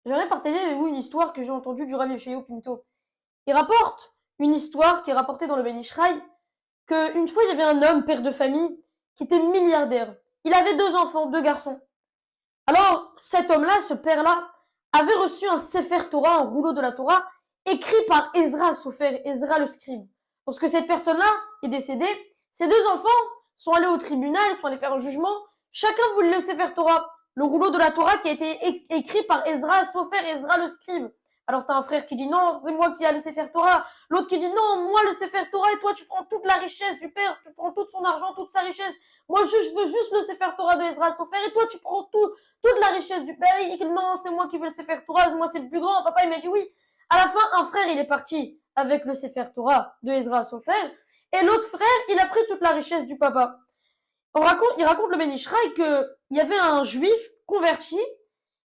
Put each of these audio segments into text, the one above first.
J'aimerais partager avec vous une histoire que j'ai entendue du Rav Yeshayahu Pinto. Il rapporte une histoire qui est rapportée dans le Ben Ishraï, qu'une fois il y avait un homme, père de famille, qui était milliardaire. Il avait 2 enfants, 2 garçons. Alors cet homme-là, ce père-là, avait reçu un Sefer Torah, un rouleau de la Torah, écrit par Ezra Sofer, Ezra le scribe. Lorsque cette personne-là est décédée, ses 2 enfants sont allés au tribunal, sont allés faire un jugement. Chacun voulait le Sefer Torah, le rouleau de la Torah qui a été écrit par Ezra Sofer, Ezra le scribe. Alors t'as un frère qui dit non, c'est moi qui ai le Sefer Torah. L'autre qui dit non, moi le Sefer Torah, et toi tu prends toute la richesse du père, tu prends tout son argent, toute sa richesse. Moi je veux juste le Sefer Torah de Ezra Sofer, et toi tu prends toute la richesse du père. Il dit non, c'est moi qui veux le Sefer Torah, moi c'est le plus grand. Papa il m'a dit oui. À la fin, un frère il est parti avec le Sefer Torah de Ezra Sofer, et l'autre frère il a pris toute la richesse du papa. Il raconte le Ben Ishraï qu'il y avait un juif converti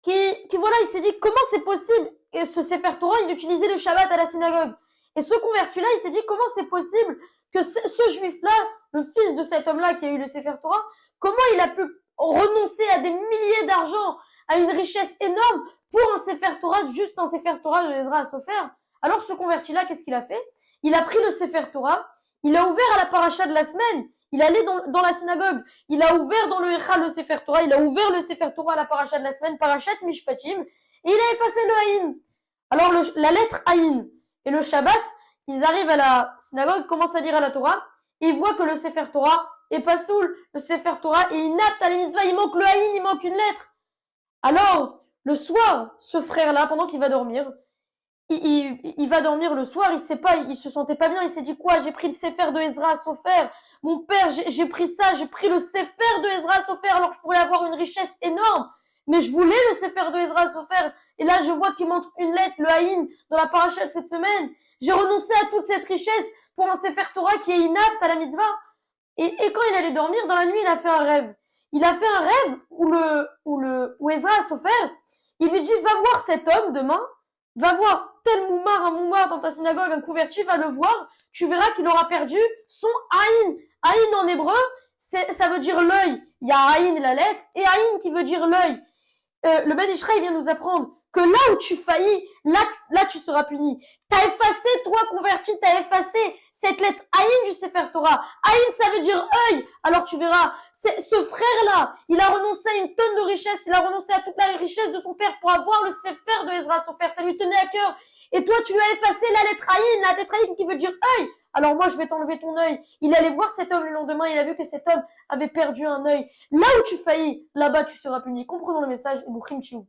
qui voilà, il s'est dit comment c'est possible, et ce Sefer Torah, il utilisait le Shabbat à la synagogue. Et ce converti-là, il s'est dit comment c'est possible que ce juif-là, le fils de cet homme-là qui a eu le Sefer Torah, comment il a pu renoncer à des milliers d'argent, à une richesse énorme pour un Sefer Torah, juste un Sefer Torah de Ezra Sofer. Alors ce converti-là, qu'est-ce qu'il a fait? Il a pris le Sefer Torah, il a ouvert à la paracha de la semaine, il allait dans la synagogue, il a ouvert dans le Echa le Sefer Torah, il a ouvert le Sefer Torah à la paracha de la semaine, parachat Mishpatim, et il a effacé le Haïn. Alors la lettre Haïn et le Shabbat, ils arrivent à la synagogue, commencent à lire à la Torah, et ils voient que le Sefer Torah est pas soul, le Sefer Torah est inapte à la mitzvah, il manque le Haïn, il manque une lettre. Alors, le soir, ce frère-là, pendant qu'il va dormir, il va dormir le soir, il sait pas, il se sentait pas bien, il s'est dit quoi, j'ai pris le Sefer de Ezra Sofer, mon père, j'ai pris ça, j'ai pris le Sefer de Ezra Sofer alors que je pourrais avoir une richesse énorme, mais je voulais le Sefer de Ezra Sofer, et là je vois qu'il manque une lettre, le Haïn, dans la paracha de cette semaine, j'ai renoncé à toute cette richesse pour un Sefer Torah qui est inapte à la mitzvah, et quand il allait dormir, dans la nuit, il a fait un rêve. Il a fait un rêve où Ezra Sofer, il lui dit, va voir cet homme demain, va voir tel moumar, un moumar dans ta synagogue, un converti, va le voir, tu verras qu'il aura perdu son Aïn. Aïn en hébreu, ça veut dire l'œil. Il y a Aïn, la lettre, et Aïn qui veut dire l'œil. Le Ben Ishraï vient nous apprendre que là où tu faillis, là tu seras puni. T'as effacé, toi converti, t'as effacé cette lettre Aïn du Sefer Torah. Aïn, ça veut dire œil. Alors tu verras, ce frère-là, il a renoncé à une tonne de richesse, il a renoncé à toute la richesse de son père pour avoir le Sefer de Ezra, son frère. Ça lui tenait à cœur. Et toi, tu lui as effacé la lettre Aïn qui veut dire œil. Alors moi, je vais t'enlever ton œil. Il allait voir cet homme le lendemain, il a vu que cet homme avait perdu un œil. Là où tu faillis, là-bas tu seras puni. Comprenons le message et Boukhim Chiou.